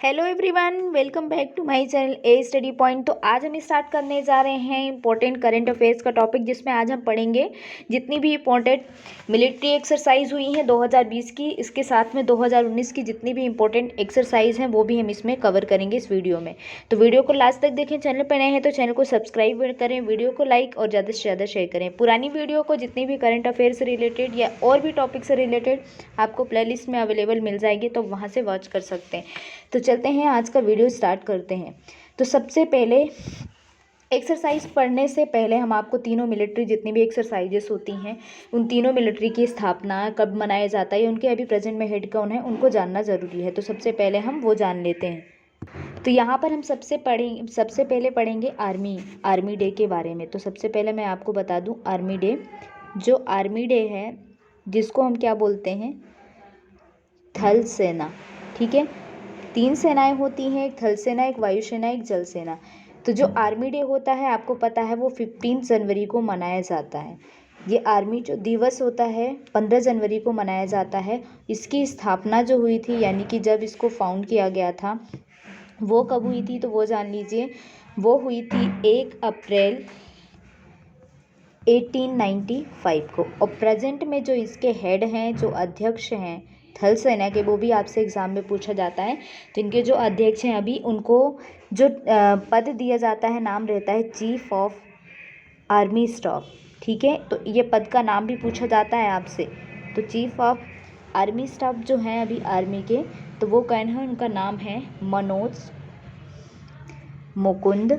Hello everyone, welcome back to my channel A study point. तो आज हम start करने जा रहे हैं इंपॉर्टेंट करंट अफेयर्स का टॉपिक, जिसमें आज हम पढ़ेंगे जितनी भी इंपॉर्टेंट मिलिट्री एक्सरसाइज हुई हैं 2020 की, इसके साथ में 2019 की जितनी भी इंपॉर्टेंट एक्सरसाइज हैं वो भी हम इसमें कवर करेंगे इस वीडियो में। तो वीडियो को लास्ट तक देखें। चैनल पर नए हैं तो चैनल को सब्सक्राइब करें, वीडियो को लाइक और ज़्यादा से ज़्यादा शेयर करें। पुरानी वीडियो को जितनी भी करंट अफेयर से रिलेटेड या और भी टॉपिक से रिलेटेड आपको प्लेलिस्ट में अवेलेबल मिल जाएगी, तो वहाँ से वॉच कर सकते हैं। तो चलते हैं, आज का वीडियो स्टार्ट करते हैं। तो सबसे पहले एक्सरसाइज पढ़ने से पहले हम आपको तीनों मिलिट्री जितनी भी एक्सरसाइजेस होती हैं, उन तीनों मिलिट्री की स्थापना कब मनाया जाता है, उनके अभी प्रेजेंट में हेड कौन है, उनको जानना ज़रूरी है। तो सबसे पहले हम वो जान लेते हैं। तो यहाँ पर हम सबसे पहले पढ़ेंगे आर्मी डे के बारे में। तो सबसे पहले मैं आपको बता दूँ आर्मी डे, जो आर्मी डे है जिसको हम क्या बोलते हैं, थल सेना। ठीक है, 3 सेनाएं होती हैं, एक थल सेना, एक वायुसेना, एक जल सेना। तो जो आर्मी डे होता है आपको पता है वो 15 जनवरी को मनाया जाता है। ये आर्मी जो दिवस होता है 15 जनवरी को मनाया जाता है। इसकी स्थापना जो हुई थी, यानी कि जब इसको फाउंड किया गया था, वो कब हुई थी तो वो जान लीजिए। वो हुई थी 1 अप्रैल 1895 को। और प्रेजेंट में जो इसके हेड हैं, जो अध्यक्ष हैं थल सेना के, वो भी आपसे एग्ज़ाम में पूछा जाता है। तो इनके जो अध्यक्ष हैं अभी, उनको जो पद दिया जाता है, नाम रहता है चीफ ऑफ आर्मी स्टाफ। ठीक है, तो ये पद का नाम भी पूछा जाता है आपसे। तो चीफ ऑफ आर्मी स्टाफ जो हैं अभी आर्मी के, तो वो कौन है, उनका नाम है मनोज मुकुंद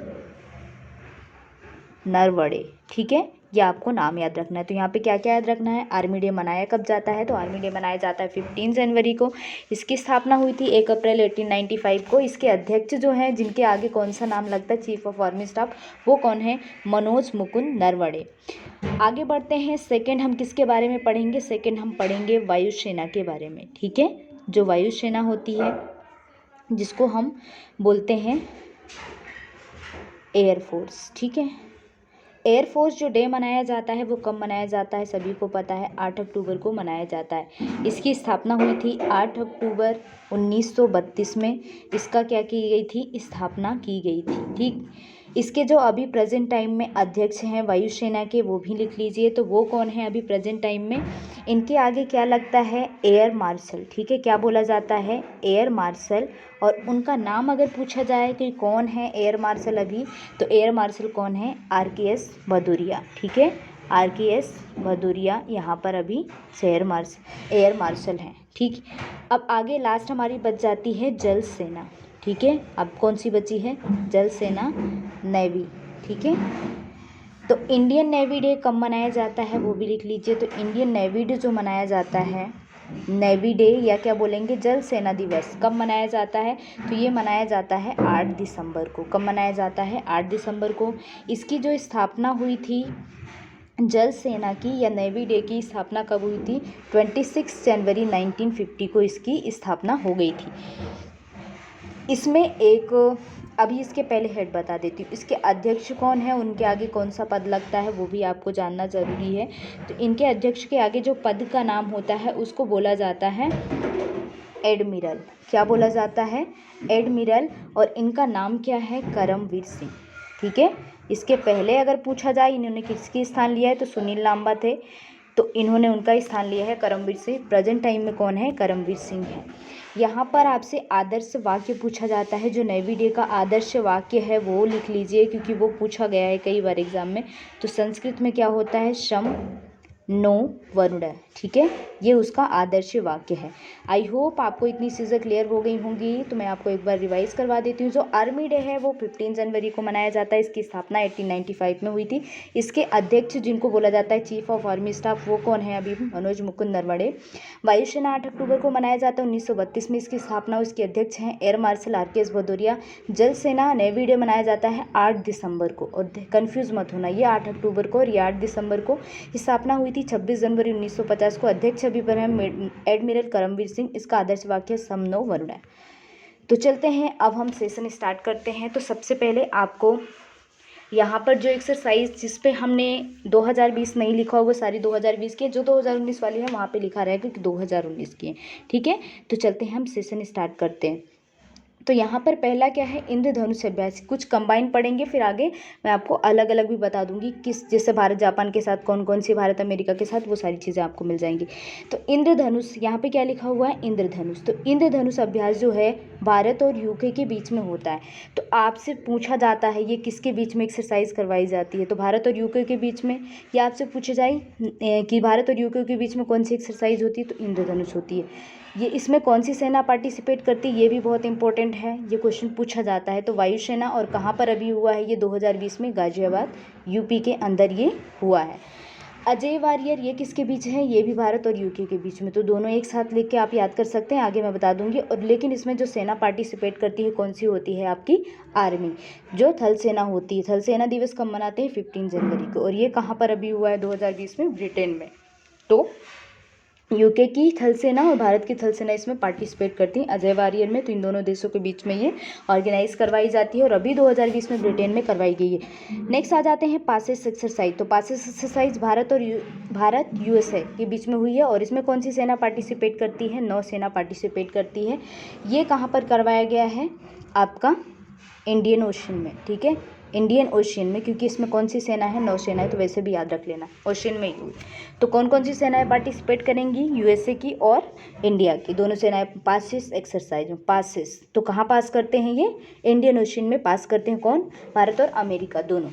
नरवणे। ठीक है, ये आपको नाम याद रखना है। तो यहाँ पे क्या क्या याद रखना है, आर्मी डे मनाया कब जाता है, तो आर्मी डे मनाया जाता है 15 जनवरी को। इसकी स्थापना हुई थी 1 अप्रैल 1895 को। इसके अध्यक्ष जो हैं, जिनके आगे कौन सा नाम लगता है, चीफ ऑफ आर्मी स्टाफ, वो कौन है, मनोज मुकुंद नरवणे। आगे बढ़ते हैं। सेकेंड हम किसके बारे में पढ़ेंगे, सेकेंड हम पढ़ेंगे वायुसेना के बारे में। ठीक है, जो वायुसेना होती है जिसको हम बोलते हैं एयरफोर्स। ठीक है, एयरफोर्स जो डे मनाया जाता है वो कब मनाया जाता है, सभी को पता है 8 अक्टूबर को मनाया जाता है। इसकी स्थापना हुई थी 8 अक्टूबर 1932 में। इसका क्या की गई थी, स्थापना की गई थी। ठीक, इसके जो अभी प्रेजेंट टाइम में अध्यक्ष हैं वायुसेना के, वो भी लिख लीजिए। तो वो कौन है अभी प्रेजेंट टाइम में, इनके आगे क्या लगता है, एयर मार्शल। ठीक है, क्या बोला जाता है, एयर मार्शल। और उनका नाम अगर पूछा जाए कि कौन है एयर मार्शल अभी, तो एयर मार्शल कौन है, RKS भदौरिया। ठीक है, RKS भदौरिया यहाँ पर अभी एयर मार्शल हैं। ठीक, अब आगे लास्ट हमारी बच जाती है जल सेना। ठीक है, अब कौन सी बची है, जल सेना, नेवी। ठीक है, तो इंडियन नेवी डे कब मनाया जाता है वो भी लिख लीजिए। तो इंडियन नेवी डे जो मनाया जाता है, नेवी डे या क्या बोलेंगे, जल सेना दिवस, कब मनाया जाता है, तो ये मनाया जाता है 8 दिसंबर को। कब मनाया जाता है, 8 दिसंबर को। इसकी जो स्थापना हुई थी जल सेना की या नेवी डे की स्थापना कब हुई थी, 26 जनवरी 1950 को इसकी स्थापना हो गई थी। इसमें एक अभी इसके पहले हेड बता देती हूँ, इसके अध्यक्ष कौन है, उनके आगे कौन सा पद लगता है, वो भी आपको जानना ज़रूरी है। तो इनके अध्यक्ष के आगे जो पद का नाम होता है उसको बोला जाता है एडमिरल। क्या बोला जाता है, एडमिरल। और इनका नाम क्या है, करमवीर सिंह। ठीक है, इसके पहले अगर पूछा जाए इन्होंने किसकी स्थान लिया है, तो सुनील लांबा थे, तो इन्होंने उनका स्थान लिया है करमवीर सिंह। प्रेजेंट टाइम में कौन है, करमवीर सिंह है। यहाँ पर आपसे आदर्श वाक्य पूछा जाता है, जो नेवी डे का आदर्श वाक्य है वो लिख लीजिए, क्योंकि वो पूछा गया है कई बार एग्जाम में। तो संस्कृत में क्या होता है, शम नो वरुण। ठीक है, ये उसका आदर्श वाक्य है। आई होप आपको इतनी चीज़ें क्लियर हो गई होंगी। तो मैं आपको एक बार रिवाइज करवा देती हूँ। जो आर्मी डे है वो 15 जनवरी को मनाया जाता है। इसकी स्थापना 1895 में हुई थी। इसके अध्यक्ष जिनको बोला जाता है चीफ ऑफ आर्मी स्टाफ, वो कौन है अभी, मनोज मुकुंद नरवणे। वायुसेना 8 अक्टूबर को मनाया जाता है, 1932 में इसकी स्थापना। इसके अध्यक्ष हैं एयर मार्शल RKS भदौरिया। जल सेना नेवी डे मनाया जाता है 8 दिसंबर को, और कन्फ्यूज़ मत होना, ये 8 अक्टूबर को और ये 8 दिसंबर को। स्थापना हुई थी 26 जनवरी 1950 को। अध्यक्ष अभी पर है एडमिरल करमवीर सिंह। इसका आदर्श वाक्य सम नो वरुण है। तो चलते हैं, अब हम सेशन स्टार्ट करते हैं। तो सबसे पहले आपको यहाँ पर जो एक्सरसाइज जिस पे हमने 2020 नहीं लिखा होगा, सारी 2020 की है, जो 2019 वाली है वहाँ पे लिखा रहेगा कि 2019 की है। ठीक है, तो चलते हैं, हम सेशन स्टार्ट करते हैं। तो यहाँ पर पहला क्या है, इंद्रधनुष अभ्यास। कुछ कंबाइन पढ़ेंगे, फिर आगे मैं आपको अलग अलग भी बता दूंगी किस, जैसे भारत जापान के साथ कौन कौन सी, भारत अमेरिका के साथ, वो सारी चीज़ें आपको मिल जाएंगी। तो इंद्रधनुष, यहाँ पे क्या लिखा हुआ है, इंद्रधनुष। तो इंद्रधनुष अभ्यास जो है भारत और यूके के बीच में होता है। तो आपसे पूछा जाता है ये किसके बीच में एक्सरसाइज करवाई जाती है, तो भारत और यूके के बीच में। या आपसे पूछा जाए कि भारत और यूके के बीच में कौन सी एक्सरसाइज होती है, तो इंद्रधनुष होती है। ये इसमें कौन सी सेना पार्टिसिपेट करती है, ये भी बहुत इंपॉर्टेंट है, ये क्वेश्चन पूछा जाता है। तो वायुसेना। और कहाँ पर अभी हुआ है ये, 2020 में गाजियाबाद यूपी के अंदर ये हुआ है। अजय वारियर, ये किसके बीच है, ये भी भारत और यूके के बीच में। तो दोनों एक साथ लिख के आप याद कर सकते हैं, आगे मैं बता दूंगी। और लेकिन इसमें जो सेना पार्टिसिपेट करती है कौन सी होती है, आपकी आर्मी, जो थल सेना होती है। थल सेना दिवस कब मनाते हैं, 15 जनवरी को। और ये कहाँ पर अभी हुआ है, 2020 में, ब्रिटेन में। तो यूके की थल सेना और भारत की थल सेना इसमें पार्टिसिपेट करती हैं अजय वारियर में। तो इन दोनों देशों के बीच में ये ऑर्गेनाइज करवाई जाती है और अभी 2020 में ब्रिटेन में करवाई गई है। नेक्स्ट आ जाते हैं पासेस एक्सरसाइज। तो पासेस एक्सरसाइज भारत यूएसए के बीच में हुई है। और इसमें कौन सी सेना पार्टिसिपेट करती है, नौसेना पार्टिसिपेट करती है। ये कहाँ पर करवाया गया है, आपका इंडियन ओशन में, ठीक है, इंडियन ओशियन में, क्योंकि इसमें कौन सी सेना है, नौसेना है, तो वैसे भी याद रख लेना, ओशियन में ही हुई। तो कौन कौन सी सेनाएं पार्टिसिपेट करेंगी, यूएसए की और इंडिया की, दोनों सेनाएं पासिस एक्सरसाइज में। पासिस तो कहाँ पास करते हैं, ये इंडियन ओशियन में पास करते हैं, कौन, भारत और अमेरिका दोनों।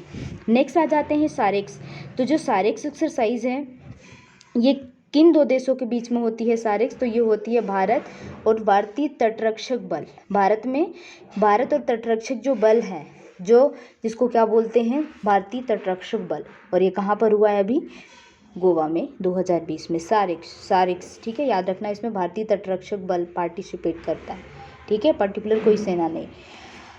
नेक्स्ट आ जाते हैं सारेक्स। तो जो सारेक्स एक्सरसाइज है ये किन दो देशों के बीच में होती है सारेक्स, तो ये होती है भारत और भारतीय तटरक्षक बल। भारत में भारत और तटरक्षक जो बल है, जो जिसको क्या बोलते हैं, भारतीय तटरक्षक बल। और ये कहाँ पर हुआ है, अभी गोवा में 2020 में। सारेक्स, ठीक है, याद रखना, इसमें भारतीय तटरक्षक बल पार्टिसिपेट करता है, ठीक है, पर्टिकुलर कोई सेना नहीं।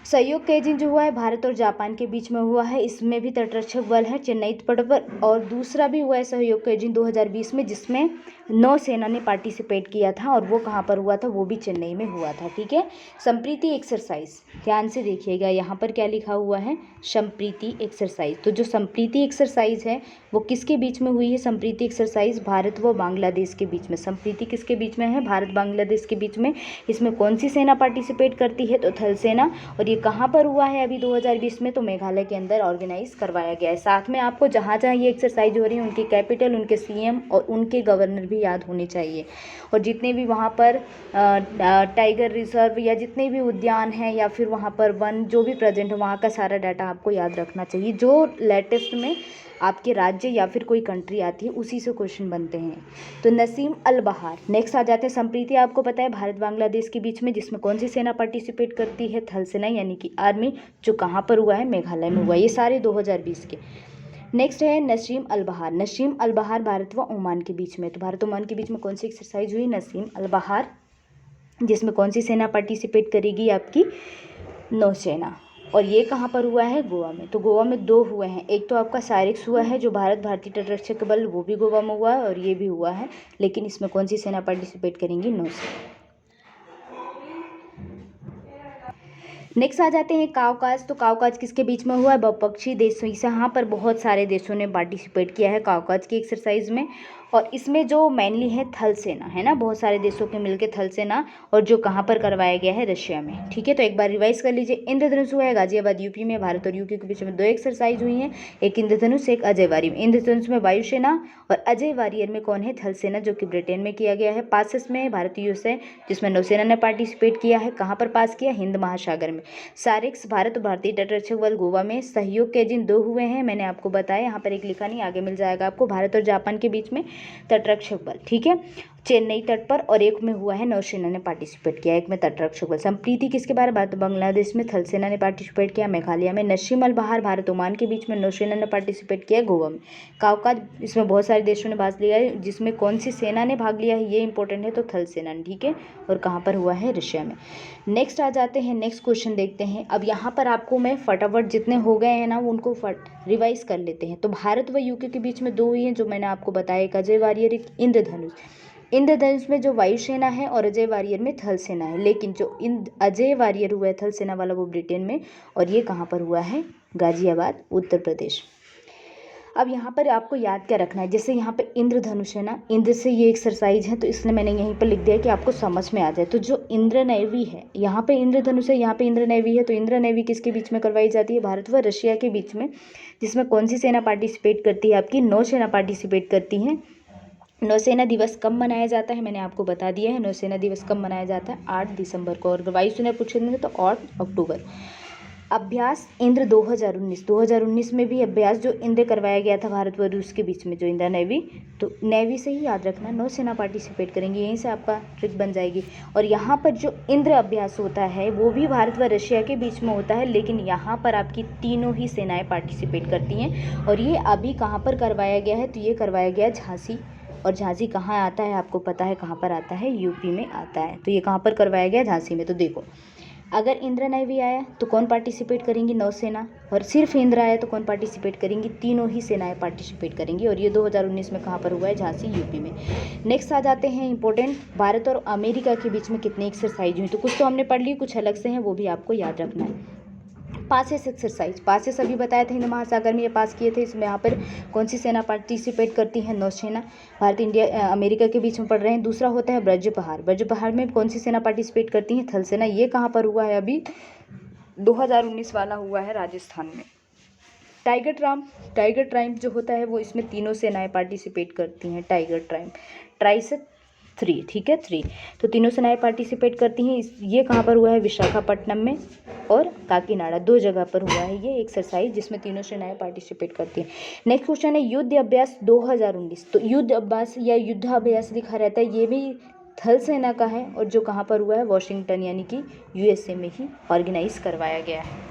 सहयोग के दिन जो हुआ है भारत और जापान के बीच में हुआ है, इसमें भी तटरक्षक बल है चेन्नई तट पर। और दूसरा भी हुआ है सहयोग के दिन 2020 में, जिसमें नौसेना ने पार्टिसिपेट किया था और वो कहाँ पर हुआ था, वो भी चेन्नई में हुआ था, ठीक है। संप्रीति एक्सरसाइज, ध्यान से देखिएगा, यहाँ पर क्या लिखा हुआ है, संप्रीति एक्सरसाइज। तो जो संप्रीति एक्सरसाइज है वो किसके बीच में हुई है, संप्रीति एक्सरसाइज भारत व बांग्लादेश के बीच में। संप्रीति किसके बीच में है, भारत बांग्लादेश के बीच में। इसमें कौन सी सेना पार्टिसिपेट करती है, तो थल सेना। और ये कहाँ पर हुआ है अभी 2020 में, तो मेघालय के अंदर ऑर्गेनाइज करवाया गया है। साथ में आपको जहाँ जहाँ ये एक्सरसाइज हो रही है उनकी कैपिटल, उनके सीएम और उनके गवर्नर भी याद होने चाहिए। और जितने भी वहाँ पर टाइगर रिजर्व या जितने भी उद्यान हैं या फिर वहाँ पर वन जो भी प्रेजेंट है, वहाँ का सारा डाटा आपको याद रखना चाहिए। जो लेटेस्ट में आपके राज्य या फिर कोई कंट्री आती है उसी से क्वेश्चन बनते हैं। तो नसीम अल बहार। नेक्स्ट आ जाते हैं संप्रीति, आपको पता है भारत बांग्लादेश के बीच में, जिसमें कौन सी सेना पार्टिसिपेट करती है, थल सेना यानी कि आर्मी, जो कहाँ पर हुआ है, मेघालय में हुआ। ये सारे 2020 के। नेक्स्ट है नसीम अल बहार। नसीम अल बहार भारत व ओमान के बीच में। तो भारत ओमान के बीच में कौन सी एक्सरसाइज हुई, नसीम अल बहार, जिसमें कौन सी सेना पार्टिसिपेट करेगी, आपकी नौसेना। और ये कहाँ पर हुआ है, गोवा में। तो गोवा में दो हुए हैं, एक तो आपका साइरेक्स हुआ है जो भारत भारतीय तटरक्षक बल, वो भी गोवा में हुआ है, और ये भी हुआ है। लेकिन इसमें कौन सी सेना पार्टिसिपेट करेंगी, नौसेना। नेक्स्ट आ जाते हैं काउकाज। तो काउकाज किसके बीच में हुआ है, बहुपक्षीय देशों, यहाँ पर बहुत सारे देशों ने पार्टिसिपेट किया है काउकाज की एक्सरसाइज में। और इसमें जो मेनली है थल सेना है ना, बहुत सारे देशों के मिलके थल सेना, और जो कहाँ पर करवाया गया है, रशिया में, ठीक है। तो एक बार रिवाइज कर लीजिए। इंद्रधनुष हुआ है गाजियाबाद यूपी में, भारत और यूके के बीच में दो एक्सरसाइज हुई हैं, एक इंद्रधनुष एक अजय वारियर। इंद्रधनुष में वायुसेना और अजय वारियर में कौन है, थल सेना, जो कि ब्रिटेन में किया गया है। पासेस में भारतीय यूएसए, जिसमें नौसेना ने पार्टिसिपेट किया है, कहाँ पर पास किया, हिंद महासागर में। सारेक्स भारत और भारतीय तटरक्षक बल गोवा में। सहयोग के दिन दो हुए हैं, मैंने आपको बताया, यहाँ पर एक लिखा नहीं, आगे मिल जाएगा आपको, भारत और जापान के बीच में तटरक्षक बल, ठीक है, चेन्नई तट पर। और एक में हुआ है नौसेना ने पार्टिसिपेट किया, एक में तटरक्षक बल। संप्रीति किसके बारे, भारत बांग्लादेश में थल सेना ने पार्टिसिपेट किया, मेघालय में। नसीम अल बहार भारत ओमान के बीच में, नौसेना ने पार्टिसिपेट किया, गोवा में। काउकाज, इसमें बहुत सारे देशों ने भाग लिया है, जिसमें कौन सी सेना ने भाग लिया है ये इंपॉर्टेंट है, तो थल सेना ने, ठीक है। और कहाँ पर हुआ है, रशिया में। नेक्स्ट आ जाते हैं, नेक्स्ट क्वेश्चन देखते हैं। अब यहाँ पर आपको मैं फटाफट जितने हो गए हैं ना उनको रिवाइज कर लेते हैं। तो भारत व यूके के बीच में दो हुई हैं, जो मैंने आपको बताया, एक अजय वारियर एक इंद्रधनुष। इंद्रधनुष में जो वायुसेना है और अजय वारियर में थल सेना है, लेकिन जो अजय वारियर हुआ है थल सेना वाला, वो ब्रिटेन में। और ये कहाँ पर हुआ है, गाजियाबाद उत्तर प्रदेश। अब यहाँ पर आपको याद क्या रखना है, जैसे यहाँ पे इंद्रधनुष है ना, इंद्र से ये एक्सरसाइज है तो इसलिए मैंने यहीं पर लिख दिया है कि आपको समझ में आ जाए। तो जो इंद्र नेवी है, यहाँ पे इंद्रधनुष है, यहाँ पे इंद्र नेवी है, तो इंद्र नेवी किसके बीच में करवाई जाती है? भारत व रशिया के बीच में। जिसमें कौन सी सेना पार्टिसिपेट करती है? आपकी नौसेना पार्टिसिपेट करती हैं। नौसेना दिवस कब मनाया जाता है? मैंने आपको बता दिया है नौसेना दिवस कब मनाया जाता है, 8 दिसंबर को। और वायुसेना पूछेंगे तो 8 अक्टूबर। अभ्यास इंद्र 2019 में भी अभ्यास जो इंद्र करवाया गया था भारत व रूस के बीच में, जो इंडियन नेवी, तो नेवी से ही याद रखना, नौसेना पार्टिसिपेट करेंगे, यहीं से आपका ट्रिक बन जाएगी। और यहाँ पर जो इंद्र अभ्यास होता है वो भी भारत व रशिया के बीच में होता है, लेकिन यहाँ पर आपकी तीनों ही सेनाएं पार्टिसिपेट करती हैं। और ये अभी कहाँ पर करवाया गया है? तो ये करवाया गया झांसी। और झांसी कहाँ आता है? आपको पता है कहाँ पर आता है? यूपी में आता है। तो ये कहाँ पर करवाया गया? झांसी में। तो देखो, अगर इंद्र नेवी आया तो कौन पार्टिसिपेट करेंगी? नौसेना। और सिर्फ इंद्र आया तो कौन पार्टिसिपेट करेंगी? तीनों ही सेनाएं पार्टिसिपेट करेंगी। और ये 2019 में कहाँ पर हुआ है? झांसी, यूपी में। नेक्स्ट आ जाते हैं इंपॉर्टेंट, भारत और अमेरिका के बीच में कितनी एक्सरसाइज हुई। तो कुछ तो हमने पढ़ ली, कुछ अलग से हैं, वो भी आपको याद रखना है। पासेस एक्सरसाइज, पासेस अभी बताया था, हिंद महासागर में ये पास किए थे। इसमें यहाँ पर कौन सी सेना पार्टिसिपेट करती है? नौसेना। भारत इंडिया अमेरिका के बीच में पढ़ रहे हैं। दूसरा होता है ब्रज पहाड़। ब्रज पहाड़ में कौन सी सेना पार्टिसिपेट करती है? थल सेना। ये कहाँ पर हुआ है? अभी 2019 वाला हुआ है, राजस्थान में। टाइगर ट्राइब जो होता है वो इसमें तीनों सेनाएं पार्टिसिपेट करती हैं। टाइगर ट्राइब, ट्राई से 3, ठीक है, 3। तो तीनों सेनाएं पार्टिसिपेट करती हैं। ये कहाँ पर हुआ है? विशाखापट्टनम में और काकीनाडा, 2 जगह पर हुआ है ये एक्सरसाइज, जिसमें तीनों सेनाएं पार्टिसिपेट करती हैं। नेक्स्ट क्वेश्चन है युद्ध अभ्यास 2019। तो युद्ध अभ्यास या युद्धाभ्यास लिखा रहता है, ये भी थल सेना का है, और जो कहाँ पर हुआ है? वॉशिंगटन, यानी कि यूएसए में ही ऑर्गेनाइज करवाया गया है।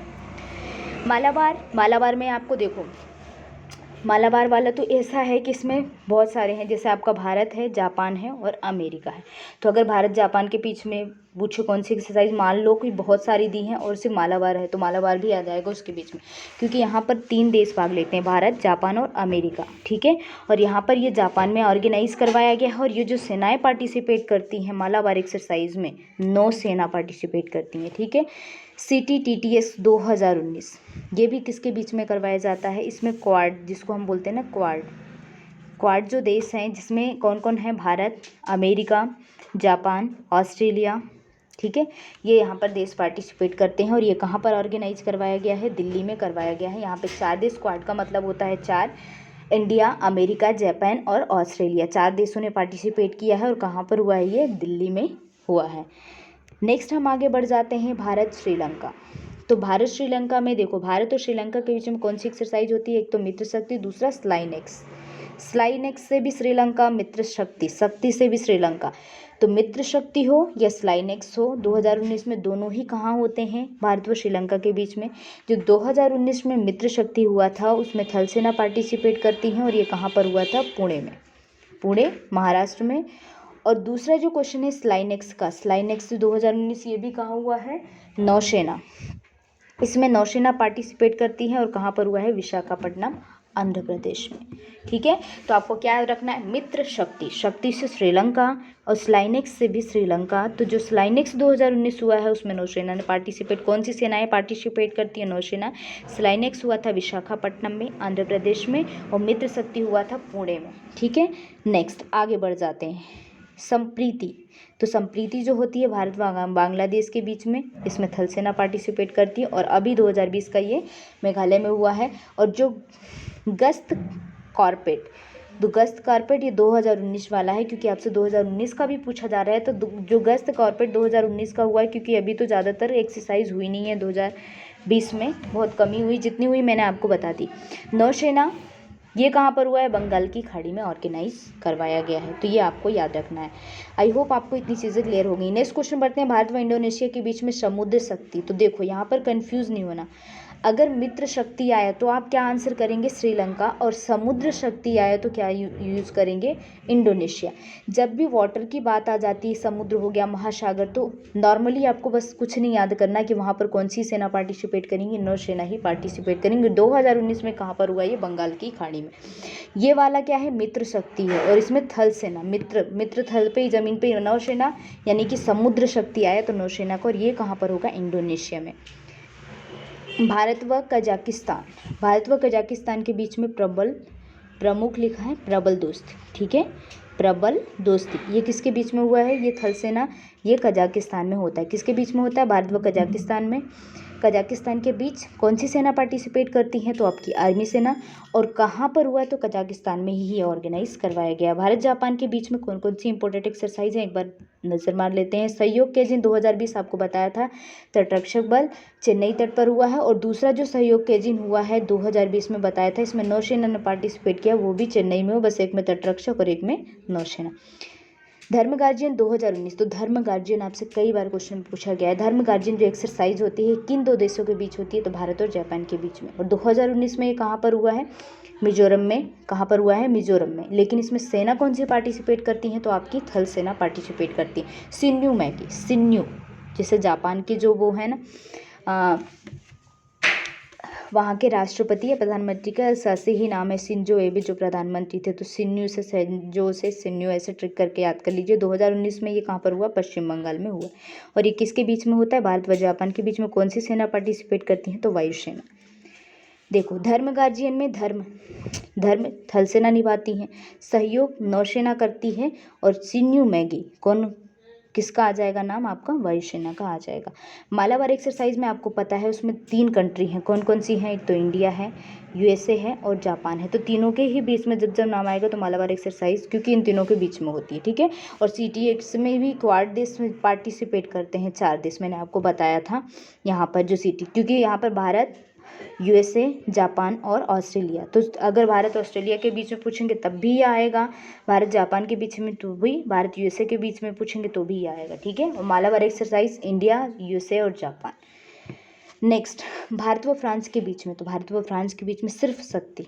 मालाबार में आपको देखो, मालाबार वाला तो ऐसा है कि इसमें बहुत सारे हैं, जैसे आपका भारत है, जापान है और अमेरिका है। तो अगर भारत जापान के बीच में पूछो कौन सी एक्सरसाइज, मान लो कि बहुत सारी दी हैं और सिर्फ मालाबार है, तो मालाबार भी आ जाएगा उसके बीच में, क्योंकि यहाँ पर 3 देश भाग लेते हैं, भारत, जापान और अमेरिका, ठीक है। और यहाँ पर ये जापान में ऑर्गेनाइज करवाया गया है। और ये जो सेनाएं पार्टिसिपेट करती हैं मालाबार एक्सरसाइज में, 9 सेना पार्टिसिपेट करती हैं, ठीक है। CTTTS 2019, ये भी किसके बीच में करवाया जाता है? इसमें क्वाड, जिसको हम बोलते हैं ना क्वाड जो देश हैं, जिसमें कौन कौन है? भारत, अमेरिका, जापान, ऑस्ट्रेलिया, ठीक है। ये यहाँ पर देश पार्टिसिपेट करते हैं। और ये कहाँ पर ऑर्गेनाइज करवाया गया है? दिल्ली में करवाया गया है। यहाँ पे 4 देश, क्वाड का मतलब होता है 4, इंडिया, अमेरिका, जापान और ऑस्ट्रेलिया, 4 देशों ने पार्टिसिपेट किया है। और कहाँ पर हुआ है? ये दिल्ली में हुआ है। नेक्स्ट हम आगे बढ़ जाते हैं, भारत श्रीलंका। तो भारत श्रीलंका में देखो, भारत और श्रीलंका के बीच में कौन सी एक्सरसाइज होती है? एक तो मित्र शक्ति, दूसरा स्लाइनेक्स। स्लाइनेक्स से भी श्रीलंका, मित्र शक्ति, शक्ति से भी श्रीलंका। तो मित्र शक्ति हो या स्लाइनेक्स हो, 2019 में दोनों ही कहाँ होते हैं? भारत व श्रीलंका के बीच में। जो 2019 में मित्र शक्ति हुआ था उसमें थल सेना पार्टिसिपेट करती हैं। और ये कहाँ पर हुआ था? पुणे में, पुणे, महाराष्ट्र में। और दूसरा जो क्वेश्चन है स्लाइनेक्स का, स्लाइनेक्स 2019, ये भी कहाँ हुआ है? नौसेना, इसमें नौसेना पार्टिसिपेट करती है। और कहाँ पर हुआ है? विशाखापट्टनम, आंध्र प्रदेश में, ठीक है। तो आपको क्या रखना है? मित्र शक्ति, शक्ति से श्रीलंका और स्लाइनेक्स से भी श्रीलंका। तो जो स्लाइनेक्स 2019 हुआ है उसमें नौसेना ने पार्टिसिपेट, कौन सी सेनाएं पार्टिसिपेट करती है? नौसेना। स्लाइनेक्स हुआ था विशाखापट्टनम में, आंध्र प्रदेश में, और मित्र शक्ति हुआ था पुणे में, ठीक है। नेक्स्ट आगे बढ़ जाते हैं, संप्रीति। तो संप्रीति जो होती है भारत व बांग्लादेश के बीच में, इसमें थल सेना पार्टिसिपेट करती है। और अभी 2020 का ये मेघालय में हुआ है। और जो गश्त कॉर्पेट, तो गश्त कॉर्पेट ये 2019 वाला है, क्योंकि आपसे 2019 का भी पूछा जा रहा है। तो जो गश्त कॉर्पेट 2019 का हुआ है, क्योंकि अभी तो ज़्यादातर एक्सरसाइज हुई नहीं है, 2020 में बहुत कमी हुई, जितनी हुई मैंने आपको बता दी। नौसेना, ये कहाँ पर हुआ है? बंगाल की खाड़ी में ऑर्गेनाइज करवाया गया है। तो ये आपको याद रखना है। आई होप आपको इतनी चीज़ें क्लियर हो गई। नेक्स्ट क्वेश्चन बढ़ते हैं, भारत व इंडोनेशिया के बीच में समुद्र शक्ति। तो देखो यहाँ पर कंफ्यूज नहीं होना, अगर मित्र शक्ति आया तो आप क्या आंसर करेंगे? श्रीलंका। और समुद्र शक्ति आया तो क्या यूज़ करेंगे? इंडोनेशिया। जब भी वाटर की बात आ जाती है, समुद्र हो गया, महासागर, तो नॉर्मली आपको बस कुछ नहीं याद करना कि वहाँ पर कौन सी सेना पार्टिसिपेट करेंगी? नौसेना ही पार्टिसिपेट करेंगे। 2019 में कहाँ पर हुआ? ये बंगाल की खाड़ी में। ये वाला क्या है? मित्र शक्ति है। और इसमें थल सेना, मित्र थल पे, ज़मीन पे नौसेना, यानी कि समुद्र शक्ति आया तो नौसेना को। और ये कहाँ पर होगा? इंडोनेशिया में। भारत व कजाकिस्तान, भारत व कजाकिस्तान के बीच में प्रमुख लिखा है प्रबल दोस्ती, ठीक है, प्रबल दोस्ती। ये किसके बीच में हुआ है? ये थल सेना, ये कजाकिस्तान में होता है। किसके बीच में होता है? भारत व कजाकिस्तान में। कजाकिस्तान के बीच कौन सी सेना पार्टिसिपेट करती है? तो आपकी आर्मी सेना। और कहाँ पर हुआ? तो कजाकिस्तान में ही ऑर्गेनाइज करवाया गया। भारत जापान के बीच में कौन कौन सी इंपॉर्टेंट एक्सरसाइज है, एक बार नजर मार लेते हैं। सहयोग के दिन 2020 आपको बताया था, तटरक्षक बल चेन्नई तट पर हुआ है। और दूसरा जो सहयोग के दिन हुआ है 2020 में बताया था, इसमें नौसेना ने पार्टिसिपेट किया, वो भी चेन्नई में हो, बस एक में तटरक्षक और एक में नौसेना। धर्म गार्जियन 2019, तो धर्म गार्जियन आपसे कई बार क्वेश्चन पूछा गया है। धर्म गार्जियन जो एक्सरसाइज होती है किन दो देशों के बीच होती है? तो भारत और जापान के बीच में। और 2019 में ये कहाँ पर हुआ है? मिजोरम में। कहाँ पर हुआ है? मिजोरम में। लेकिन इसमें सेना कौन सी पार्टिसिपेट करती हैं? तो आपकी थल सेना पार्टिसिपेट करती है। सिन्यू मैगी, सिन्यू जैसे जापान के जो वो है ना, वहाँ के राष्ट्रपति या प्रधानमंत्री का ऐसे ही नाम है, शिंजो एबे जो प्रधानमंत्री थे, तो सिन्यू से सेंजो से सिन्यू ऐसे ट्रिक करके याद कर लीजिए। 2019 में ये कहाँ पर हुआ? पश्चिम बंगाल में हुआ। और ये किसके बीच में होता है? भारत व जापान के बीच में। कौन सी सेना पार्टिसिपेट करती है? तो वायुसेना। देखो, धर्म गार्जियन में धर्म थल सेना निभाती हैं, सहयोग नौसेना करती है, और सिन्यू मैगी कौन किसका आ जाएगा नाम? आपका वायुसेना का आ जाएगा। मालाबार एक्सरसाइज में आपको पता है उसमें 3 कंट्री हैं, कौन कौन सी हैं? एक तो इंडिया है, यूएसए है और जापान है। तो तीनों के ही बीच में जब जब नाम आएगा तो मालाबार एक्सरसाइज, क्योंकि इन तीनों के बीच में होती है, ठीक है। और CTX में भी क्वाड देश में पार्टिसिपेट करते हैं, 4 देश, मैंने आपको बताया था यहाँ पर जो क्योंकि यहाँ पर भारत, यूएसए, जापान और ऑस्ट्रेलिया। तो अगर भारत ऑस्ट्रेलिया के बीच में पूछेंगे तब भी ये आएगा, भारत जापान के बीच में तो भी, भारत यूएसए के बीच में पूछेंगे तो भी ये आएगा, ठीक है। और मालाबार एक्सरसाइज इंडिया, यूएसए और जापान। नेक्स्ट, भारत व फ्रांस के बीच में, तो भारत व फ्रांस के बीच में सिर्फ शक्ति,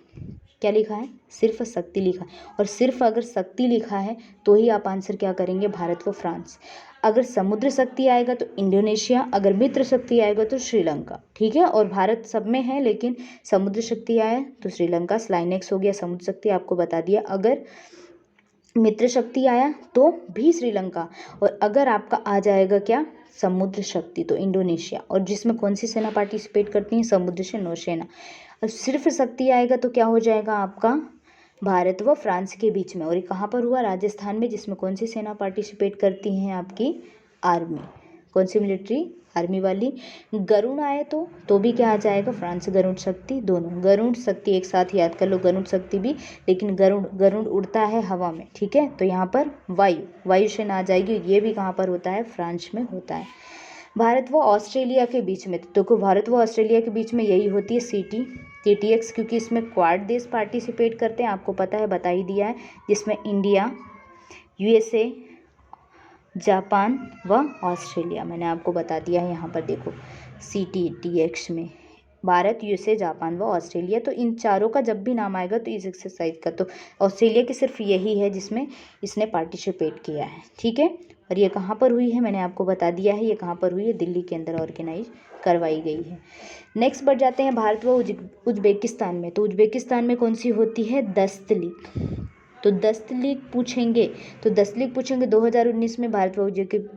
क्या लिखा है? सिर्फ शक्ति लिखा है। और सिर्फ अगर शक्ति लिखा है तो ही आप आंसर क्या करेंगे? भारत व फ्रांस। अगर समुद्र शक्ति आएगा तो इंडोनेशिया, अगर मित्र शक्ति आएगा तो श्रीलंका, ठीक है। और भारत सब में है, लेकिन समुद्र शक्ति आए तो श्रीलंका, स्लाइनेक्स हो गया, समुद्र शक्ति आपको बता दिया। अगर मित्र शक्ति आया तो भी श्रीलंका, और अगर आपका आ जाएगा क्या? समुद्र शक्ति, तो इंडोनेशिया। और जिसमें कौन सी सेना पार्टिसिपेट करती है? समुद्र से नौसेना। और सिर्फ शक्ति आएगा तो क्या हो जाएगा आपका? भारत व फ्रांस के बीच में। और ये कहाँ पर हुआ? राजस्थान में, जिसमें कौन सी सेना पार्टिसिपेट करती हैं? आपकी आर्मी। कौन सी? मिलिट्री, आर्मी वाली। गरुण आए तो भी क्या आ जाएगा? फ्रांस, गरुड़ शक्ति दोनों। गरुड़ शक्ति एक साथ याद कर लो, गरुड़ शक्ति भी, लेकिन गरुड़ उड़ता है हवा में, ठीक है। तो यहाँ पर वायुसेना आ जाएगी। ये भी कहाँ पर होता है? फ्रांस में होता है। भारत व ऑस्ट्रेलिया के बीच में, तो भारत व ऑस्ट्रेलिया के बीच में यही होती है TTX, क्योंकि इसमें क्वाड देश पार्टिसिपेट करते हैं, आपको पता है, बता ही दिया है, जिसमें इंडिया, यूएसए, जापान व ऑस्ट्रेलिया, मैंने आपको बता दिया है यहाँ पर। देखो, CTTX में भारत, यूएसए, जापान व ऑस्ट्रेलिया, तो इन चारों का जब भी नाम आएगा तो इस एक्सरसाइज का, तो ऑस्ट्रेलिया की सिर्फ यही है जिसमें इसने पार्टिसिपेट किया है, ठीक है। और ये कहाँ पर हुई है? मैंने आपको बता दिया है, ये कहाँ पर हुई है? दिल्ली के अंदर ऑर्गेनाइज करवाई गई है। नेक्स्ट बढ़ जाते हैं भारत व उज्बेकिस्तान में। तो उज्बेकिस्तान में कौन सी होती है? दस्त लीग। तो दस्त लीग पूछेंगे, तो दस्त लीग पूछेंगे 2019 में भारत व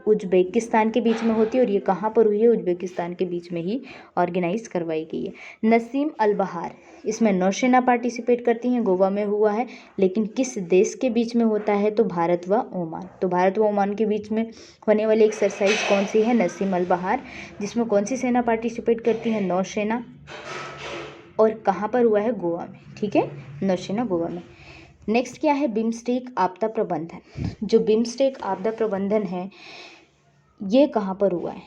उज्बेकिस्तान के बीच में होती है। और ये कहाँ पर हुई है? उज्बेकिस्तान के बीच में ही ऑर्गेनाइज करवाई गई है। नसीम अल बहार, इसमें नौसेना पार्टिसिपेट करती हैं, गोवा में हुआ है। लेकिन किस देश के बीच में होता है? तो भारत व ओमान। तो भारत व ओमान के बीच में होने वाली एक्सरसाइज कौन सी है? नसीम अल बहार, जिसमें कौन सी सेना पार्टिसिपेट करती है? नौसेना। और कहाँ पर हुआ है? गोवा में, ठीक है, नौसेना गोवा में। नेक्स्ट क्या है? बिम्स्टेक आपदा प्रबंधन। जो बिम्स्टेक आपदा प्रबंधन है ये कहाँ पर हुआ है?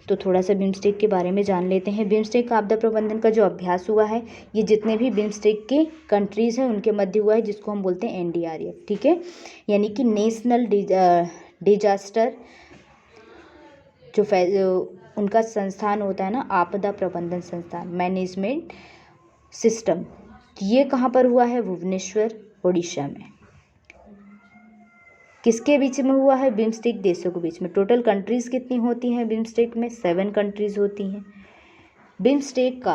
तो थोड़ा सा बिम्स्टेक के बारे में जान लेते हैं। बिम्स्टेक आपदा प्रबंधन का जो अभ्यास हुआ है, ये जितने भी बिम्स्टेक के कंट्रीज़ हैं उनके मध्य हुआ है, जिसको हम बोलते हैं NDRF, ठीक है, यानी कि नेशनल डिजास्टर जो उनका संस्थान होता है ना, आपदा प्रबंधन संस्थान, मैनेजमेंट सिस्टम। ये कहाँ पर हुआ है? भुवनेश्वर, उड़ीसा में। किसके बीच में हुआ है? बिम्स्टेक देशों के बीच में। टोटल कंट्रीज़ कितनी होती हैं बिम्स्टेक में? 7 कंट्रीज़ होती हैं। बिम्स्टेक का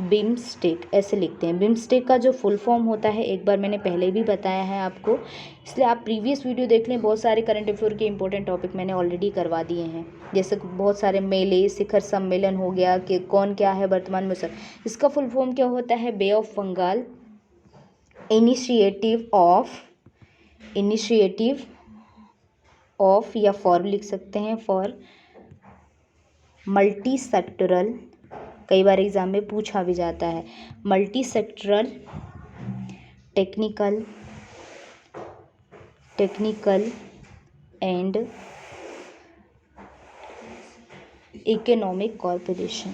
बिम्स्टेक ऐसे लिखते हैं। बिम्स्टेक का जो फुल फॉर्म होता है एक बार मैंने पहले भी बताया है आपको, इसलिए आप प्रीवियस वीडियो देख लें। बहुत सारे करंट अफेयर के इंपॉर्टेंट टॉपिक मैंने ऑलरेडी करवा दिए हैं, जैसे बहुत सारे मेले, शिखर सम्मेलन हो गया कि कौन क्या है वर्तमान में सर। इसका फुल फॉर्म क्या होता है? बे ऑफ बंगाल इनिशिएटिव ऑफ या फॉर लिख सकते हैं, फॉर मल्टी सेक्टरल, कई बार एग्जाम में पूछा भी जाता है, multi sectoral technical and economic corporation,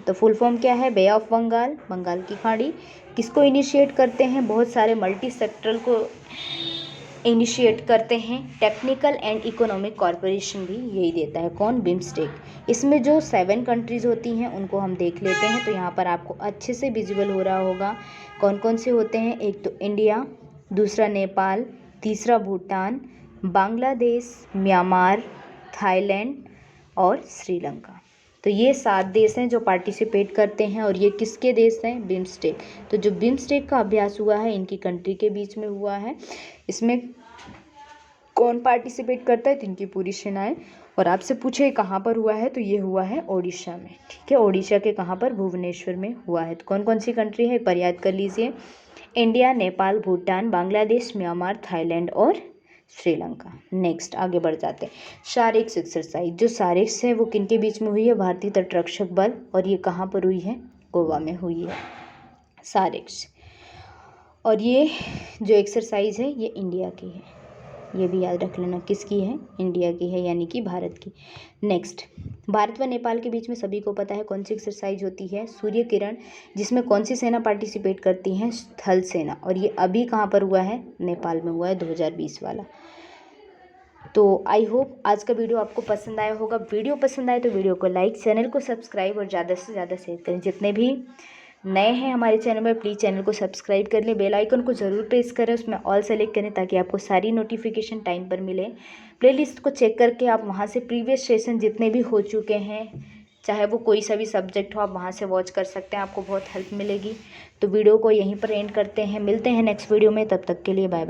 तो फुल फॉर्म क्या है? बे ऑफ बंगाल, बंगाल की खाड़ी किसको इनिशिएट करते हैं? बहुत सारे मल्टी सेक्टरल को इनिशिएट करते हैं। टेक्निकल एंड इकोनॉमिक कॉरपोरेशन भी यही देता है। कौन? बिम्स्टेक। इसमें जो 7 कंट्रीज होती हैं उनको हम देख लेते हैं, तो यहाँ पर आपको अच्छे से विजिबल हो रहा होगा कौन कौन से होते हैं। एक तो इंडिया, दूसरा नेपाल, तीसरा भूटान, बांग्लादेश, म्यांमार, थाईलैंड और श्रीलंका। तो ये 7 देश हैं जो पार्टिसिपेट करते हैं, और ये किसके देश हैं? बिम्स्टेक। तो जो बिम्स्टेक का अभ्यास हुआ है इनकी कंट्री के बीच में हुआ है। इसमें कौन पार्टिसिपेट करता है? तो इनकी पूरी सेनाएं। और आपसे पूछे कहाँ पर हुआ है, तो ये हुआ है ओडिशा में। ठीक है, ओडिशा के कहाँ पर? भुवनेश्वर में हुआ है। तो कौन कौन सी कंट्री है एक बार याद कर लीजिए। India, Nepal, Bhutan, Bangladesh, Myanmar, Thailand और श्रीलंका। नेक्स्ट आगे बढ़ जाते हैं। शारिक्स एक्सरसाइज, जो शारिक्स है वो किनके बीच में हुई है? भारतीय तटरक्षक बल, और ये कहाँ पर हुई है? गोवा में हुई है शारिक्स। और ये जो एक्सरसाइज है ये इंडिया की है, ये भी याद रख लेना किसकी है? इंडिया की है, यानी कि भारत की। नेक्स्ट, भारत व नेपाल के बीच में सभी को पता है कौन सी एक्सरसाइज होती है? सूर्य किरण, जिसमें कौन सी सेना पार्टिसिपेट करती है? स्थल सेना। और ये अभी कहाँ पर हुआ है? नेपाल में हुआ है, 2020 वाला। तो आई होप आज का वीडियो आपको पसंद आया होगा। वीडियो पसंद आए तो वीडियो को लाइक, चैनल को सब्सक्राइब और ज़्यादा से ज़्यादा शेयर करें। जितने भी नए हैं हमारे चैनल में प्लीज़ चैनल को सब्सक्राइब कर लें, बेल आइकन को ज़रूर प्रेस करें, उसमें ऑल सेलेक्ट करें ताकि आपको सारी नोटिफिकेशन टाइम पर मिले। प्लेलिस्ट को चेक करके आप वहां से प्रीवियस सेशन जितने भी हो चुके हैं, चाहे वो कोई सा भी सब्जेक्ट हो, आप वहां से वॉच कर सकते हैं, आपको बहुत हेल्प मिलेगी। तो वीडियो को यहीं पर एंड करते हैं, मिलते हैं नेक्स्ट वीडियो में, तब तक के लिए बाय बाय।